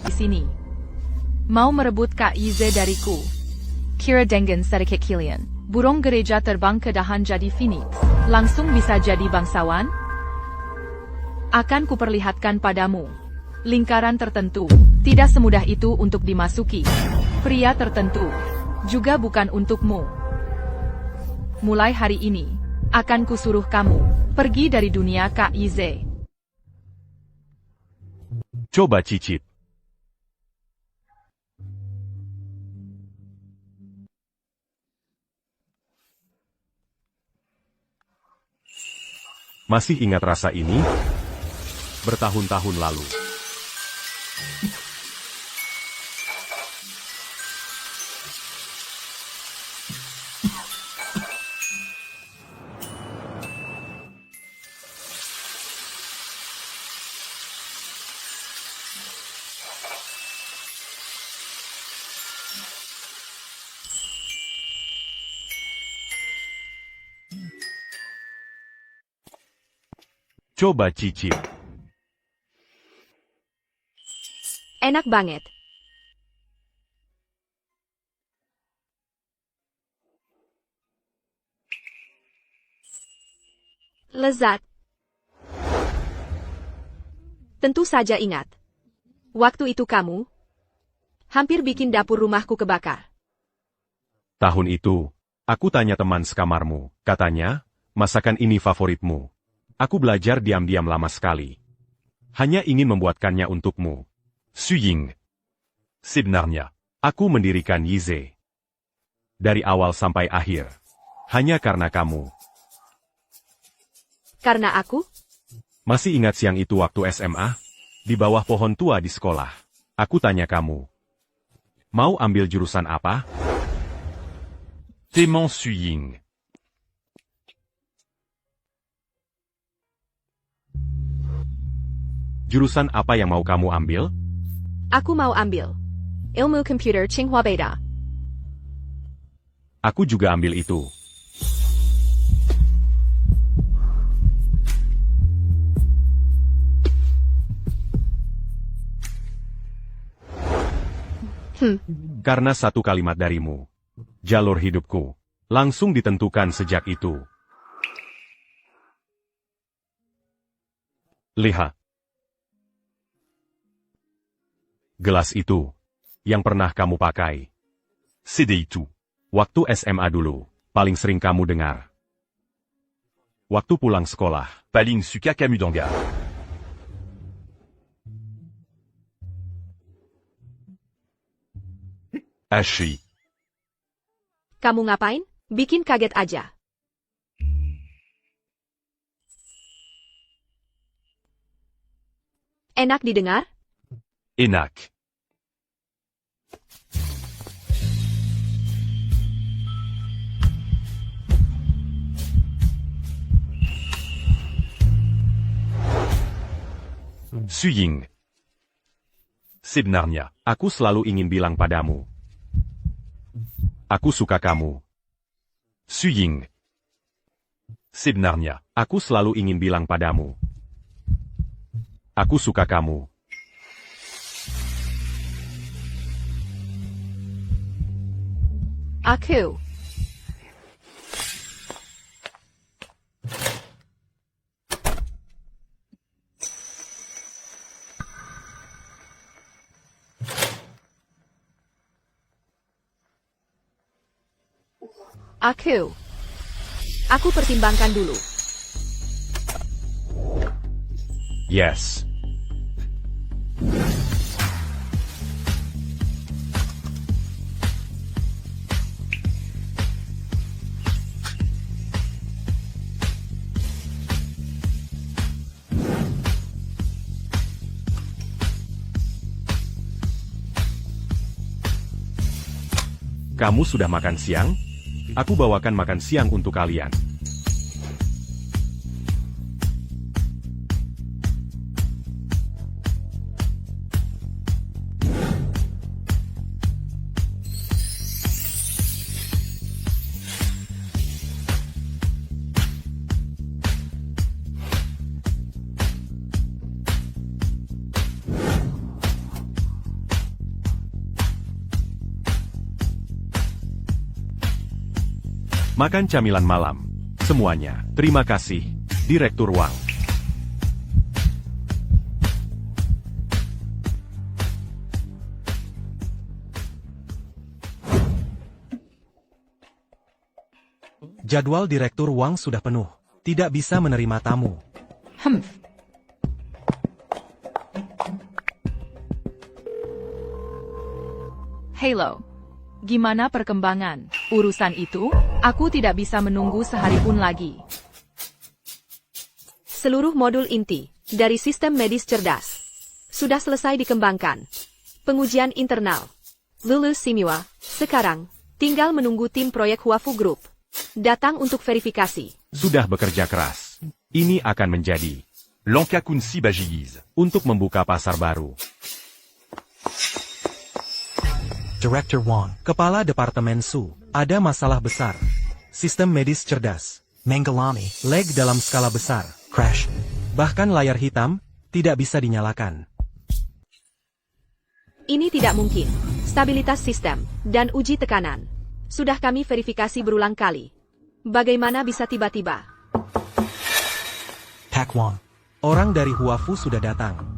di sini. Mau merebut Kak Yize dariku? Kira dengan sedikit kalian, burung gereja terbang ke dahan jadi Phoenix, langsung bisa jadi bangsawan? Akan kuperlihatkan padamu. Lingkaran tertentu, tidak semudah itu untuk dimasuki. Pria tertentu, juga bukan untukmu. Mulai hari ini, akan kusuruh kamu pergi dari dunia Kak Yize. Coba cicip. Masih ingat rasa ini? Bertahun-tahun lalu. Coba cicip. Enak banget. Lezat. Tentu saja ingat. Waktu itu kamu hampir bikin dapur rumahku kebakar. Tahun itu, aku tanya teman sekamarmu, katanya, masakan ini favoritmu. Aku belajar diam-diam lama sekali. Hanya ingin membuatkannya untukmu. Suying. Sebenarnya, aku mendirikan Yize. Dari awal sampai akhir. Hanya karena kamu. Karena aku? Masih ingat siang itu waktu SMA? Di bawah pohon tua di sekolah. Aku tanya kamu. Mau ambil jurusan apa? Temon Suying. Jurusan apa yang mau kamu ambil? Aku mau ambil ilmu komputer Tsinghua Beda. Aku juga ambil itu. Karena satu kalimat darimu. Jalur hidupku langsung ditentukan sejak itu. Lihat. Gelas itu, yang pernah kamu pakai. CD itu, waktu SMA dulu, paling sering kamu dengar. Waktu pulang sekolah, paling suka kamu dengar. Asyik. Kamu ngapain? Bikin kaget aja. Enak didengar? Enak. Suying. Sebenarnya, aku selalu ingin bilang padamu. Aku suka kamu. Suying. Sebenarnya, aku selalu ingin bilang padamu. Aku suka kamu. Aku. Aku pertimbangkan dulu. Yes. Kamu sudah makan siang? Aku bawakan makan siang untuk kalian. Makan camilan malam. Semuanya. Terima kasih, Direktur Wang. Jadwal Direktur Wang sudah penuh. Tidak bisa menerima tamu. Halo. Gimana perkembangan urusan itu? Aku tidak bisa menunggu sehari pun lagi. Seluruh modul inti dari sistem medis cerdas sudah selesai dikembangkan. Pengujian internal lulus semua. Sekarang tinggal menunggu tim proyek Huafu Group datang untuk verifikasi. Sudah bekerja keras. Ini akan menjadi Lankakun Sibajigis. untuk membuka pasar baru. Director Wang, Kepala Departemen Su, ada masalah besar. Sistem medis cerdas. Mengalami lag dalam skala besar. Crash. Bahkan layar hitam tidak bisa dinyalakan. Ini tidak mungkin. Stabilitas sistem dan uji tekanan sudah kami verifikasi berulang kali. Bagaimana bisa tiba-tiba? Tak Wang. Orang dari Huafu sudah datang.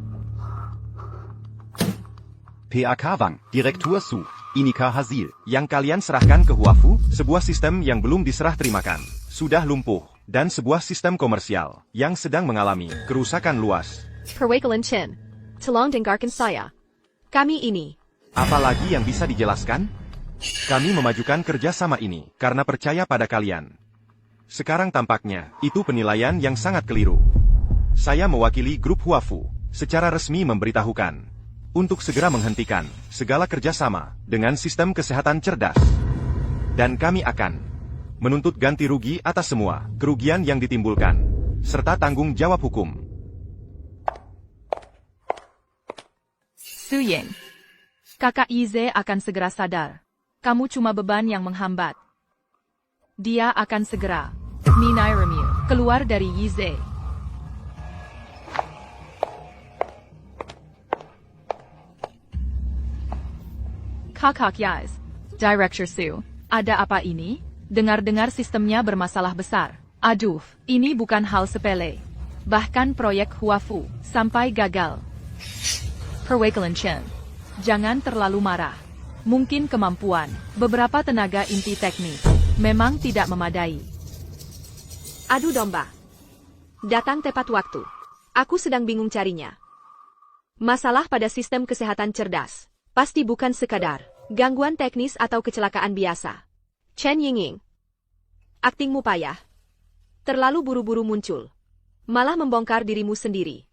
PAK Wang, Direktur Su, Inika hasil. Yang kalian serahkan ke Huafu, sebuah sistem yang belum diserah terimakan. Sudah lumpuh, dan sebuah sistem komersial, yang sedang mengalami kerusakan luas. Perwakilan Chen, tolong dengarkan saya. Kami ini. Apalagi yang bisa dijelaskan? Kami memajukan kerjasama ini, karena percaya pada kalian. Sekarang tampaknya, itu penilaian yang sangat keliru. Saya mewakili grup Huafu, secara resmi memberitahukan untuk segera menghentikan segala kerjasama dengan sistem kesehatan cerdas. Dan kami akan menuntut ganti rugi atas semua kerugian yang ditimbulkan, serta tanggung jawab hukum. Su Ying. Kakak Yize akan segera sadar. Kamu cuma beban yang menghambat. Dia akan segera. Minai Remu keluar dari Yize. Kakak Yaz. Director Su. Ada apa ini? Dengar-dengar sistemnya bermasalah besar. Aduh, ini bukan hal sepele. Bahkan proyek Huafu sampai gagal. Perwakilan Chen. Jangan terlalu marah. Mungkin kemampuan beberapa tenaga inti teknis memang tidak memadai. Adu domba. Datang tepat waktu. Aku sedang bingung carinya. Masalah pada sistem kesehatan cerdas pasti bukan sekadar gangguan teknis atau kecelakaan biasa. Chen Yingying. Aktingmu payah. Terlalu buru-buru muncul. Malah membongkar dirimu sendiri.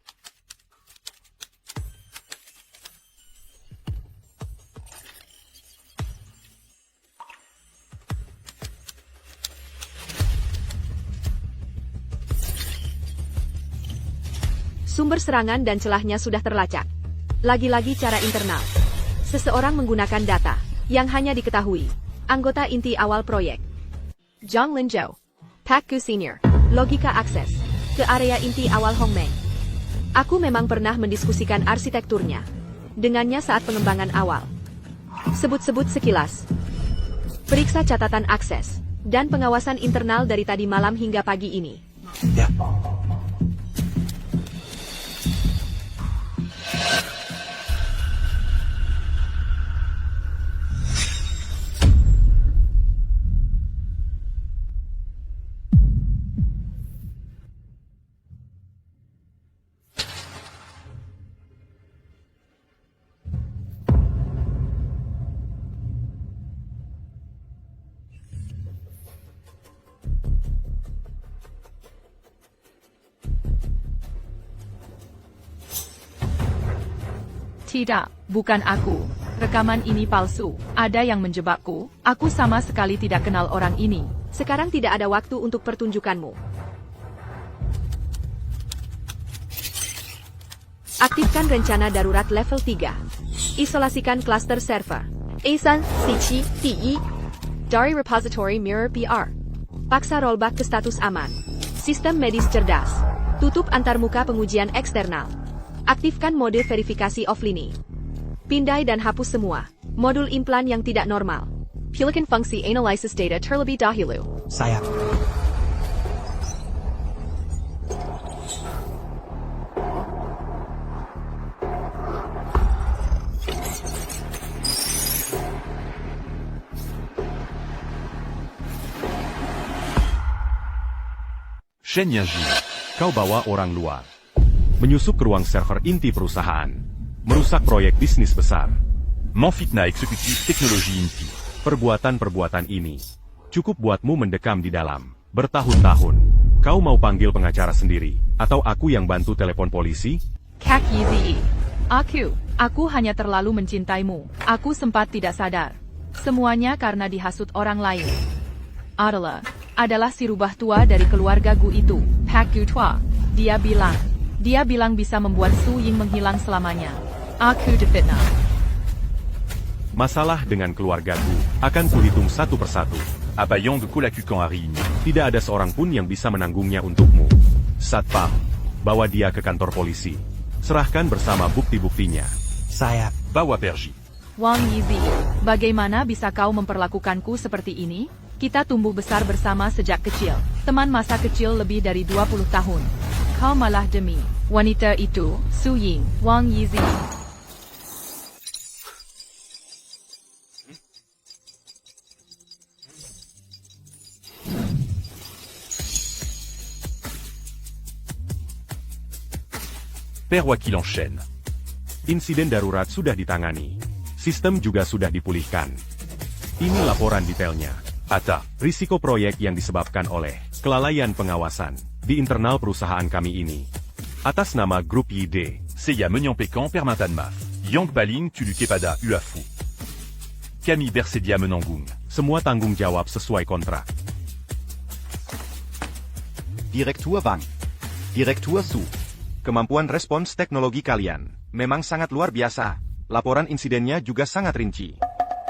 Sumber serangan dan celahnya sudah terlacak. Lagi-lagi cara internal. Seseorang menggunakan data yang hanya diketahui anggota inti awal proyek. Zhang Linzhou, Pak Gu Senior, logika akses ke area inti awal Hongmei. Aku memang pernah mendiskusikan arsitekturnya dengannya saat pengembangan awal. Sebut-sebut sekilas. Periksa catatan akses dan pengawasan internal dari tadi malam hingga pagi ini. Ya. Tidak, bukan aku. Rekaman ini palsu. Ada yang menjebakku. Aku sama sekali tidak kenal orang ini. Sekarang tidak ada waktu untuk pertunjukanmu. Aktifkan rencana darurat level 3. Isolasikan cluster server. A3, C, TI, dari repository mirror PR. Paksa rollback ke status aman. Sistem medis cerdas. Tutup antarmuka pengujian eksternal. Aktifkan mode verifikasi offline. Pindai dan hapus semua modul implan yang tidak normal. Pelican fungsi analysis data terlebih dahulu. Sayap. Shen Yanjin, kau bawa orang luar. Menyusup ke ruang server inti perusahaan. Merusak proyek bisnis besar. Manfitna eksekutif teknologi inti. Perbuatan-perbuatan ini cukup buatmu mendekam di dalam bertahun-tahun. Kau mau panggil pengacara sendiri, atau aku yang bantu telepon polisi? Kak Yizi. Aku hanya terlalu mencintaimu. Aku sempat tidak sadar. Semuanya karena dihasut orang lain. Adalah si rubah tua dari keluarga Gu itu, Pak Gu Tua. Dia bilang bisa membuat Su Ying menghilang selamanya. Aku difitnah. Masalah dengan keluarga Gu akan kuhitung satu persatu. Abayong de Kolakukan hari ini. Tidak ada seorang pun yang bisa menanggungnya untukmu. Satpam, bawa dia ke kantor polisi. Serahkan bersama bukti-buktinya. Sayap. Bawa Perji. Wang Yizi, bagaimana bisa kau memperlakukanku seperti ini? Kita tumbuh besar bersama sejak kecil. Teman masa kecil lebih dari 20 tahun. Kau malah demi wanita itu, Su Ying, Wang Yizi. Père Wakil enchaîne. Insiden darurat sudah ditangani. Sistem juga sudah dipulihkan. Ini laporan detailnya. Ata. Risiko proyek yang disebabkan oleh kelalaian pengawasan di internal perusahaan kami ini. Atas nama Grup YD. Seiya Menyampaikan Permantan Maf. Yang Baling Tulu Kepada Uafu. Kami Bersedia Menanggung. Semua tanggung jawab sesuai kontrak. Direktur Wang. Direktur Su. Kemampuan respons teknologi kalian memang sangat luar biasa. Laporan insidennya juga sangat rinci.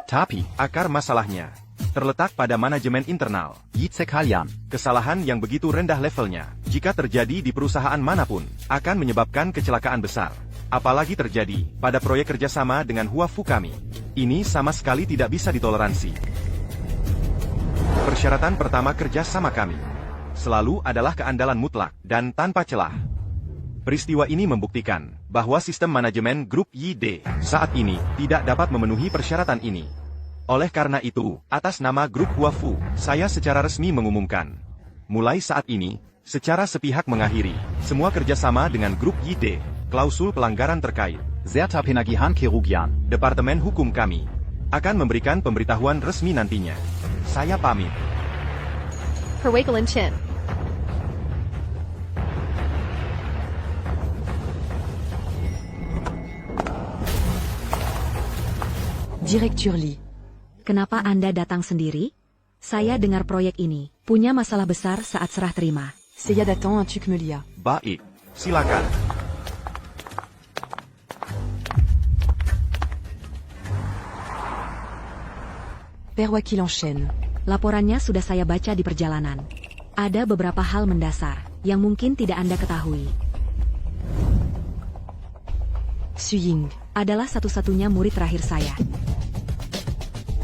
Tapi, akar masalahnya terletak pada manajemen internal. Yitsek kalian. Kesalahan yang begitu rendah levelnya, jika terjadi di perusahaan manapun, akan menyebabkan kecelakaan besar. Apalagi terjadi pada proyek kerjasama dengan Huafu kami. Ini sama sekali tidak bisa ditoleransi. Persyaratan pertama kerjasama kami selalu adalah keandalan mutlak dan tanpa celah. Peristiwa ini membuktikan bahwa sistem manajemen Grup YD saat ini tidak dapat memenuhi persyaratan ini. Oleh karena itu, atas nama Grup Huafu, saya secara resmi mengumumkan. Mulai saat ini, secara sepihak mengakhiri semua kerjasama dengan Grup YD, klausul pelanggaran terkait. Zerta Penagihan Kerugian, Departemen Hukum kami, akan memberikan pemberitahuan resmi nantinya. Saya pamit. Perwakilan Chen. Direktur Li. Kenapa Anda datang sendiri? Saya dengar proyek ini punya masalah besar saat serah terima. Seiya d'attendre un truc me lia. Baik, silakan. Père Wakil enchaîne. Laporannya sudah saya baca di perjalanan. Ada beberapa hal mendasar yang mungkin tidak Anda ketahui. Su Ying. Adalah satu-satunya murid terakhir saya.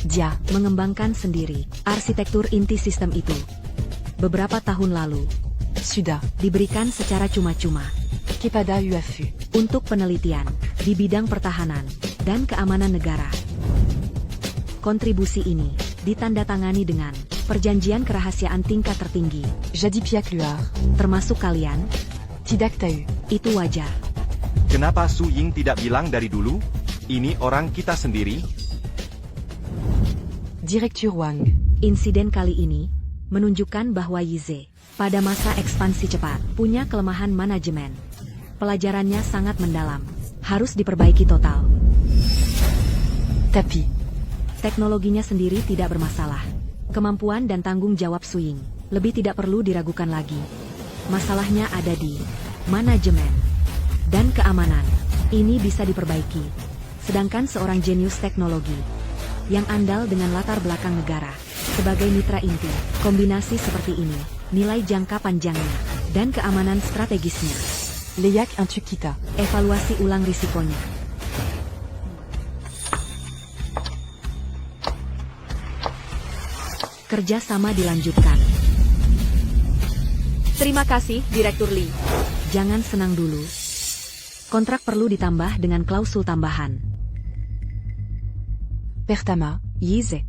Dia mengembangkan sendiri arsitektur inti sistem itu. Beberapa tahun lalu, Suda. diberikan secara cuma-cuma Kepada Uafu. untuk penelitian di bidang pertahanan dan keamanan negara. Kontribusi ini ditandatangani dengan perjanjian kerahasiaan tingkat tertinggi, Jadi Piak Luar. termasuk kalian. Tidak tahu. Itu wajar. Kenapa Su Ying tidak bilang dari dulu? Ini orang kita sendiri. Direktur Wang. Insiden kali ini menunjukkan bahwa Yize pada masa ekspansi cepat punya kelemahan manajemen. Pelajarannya sangat mendalam, harus diperbaiki total. Tapi. Teknologinya sendiri tidak bermasalah. Kemampuan dan tanggung jawab Su Ying lebih tidak perlu diragukan lagi. Masalahnya ada di manajemen dan keamanan. Ini bisa diperbaiki. Sedangkan seorang jenius teknologi yang andal dengan latar belakang negara sebagai mitra inti, kombinasi seperti ini, nilai jangka panjangnya, dan keamanan strategisnya. Leyak un truc kita. Evaluasi ulang risikonya. Kerja sama dilanjutkan. Terima kasih, Direktur Lee. Jangan senang dulu. Kontrak perlu ditambah dengan klausul tambahan. Pertama, Yize.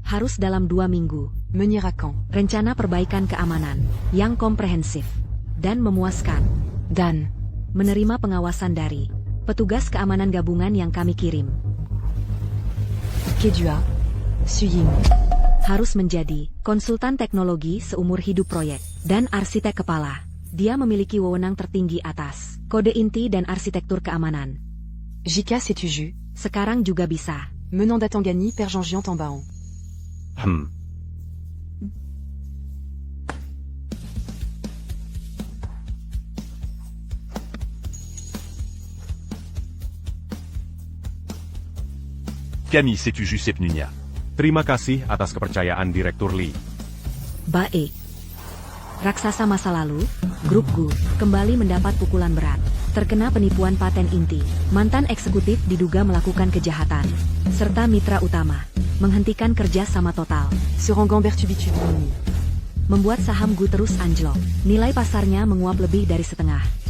Harus dalam 2 minggu. Menir à quand. Rencana perbaikan keamanan yang komprehensif dan memuaskan. Dan. Menerima pengawasan dari petugas keamanan gabungan yang kami kirim. Kedua, Suying. Harus menjadi konsultan teknologi seumur hidup proyek dan arsitek kepala. Dia memiliki wewenang tertinggi atas kode inti dan arsitektur keamanan. Jika Setuju. Sekarang juga bisa. Menant Datangani per Jean Tambaon. Camille Setuju Sepnunia. Terima kasih atas kepercayaan Direktur Lee. Baik. Raksasa masa lalu, Grup Gu, kembali mendapat pukulan berat. Terkena penipuan paten inti. Mantan eksekutif diduga melakukan kejahatan. Serta mitra utama. Menghentikan kerja sama total. Serangan Bertubitu. Membuat saham Gu terus anjlok. Nilai pasarnya menguap lebih dari setengah.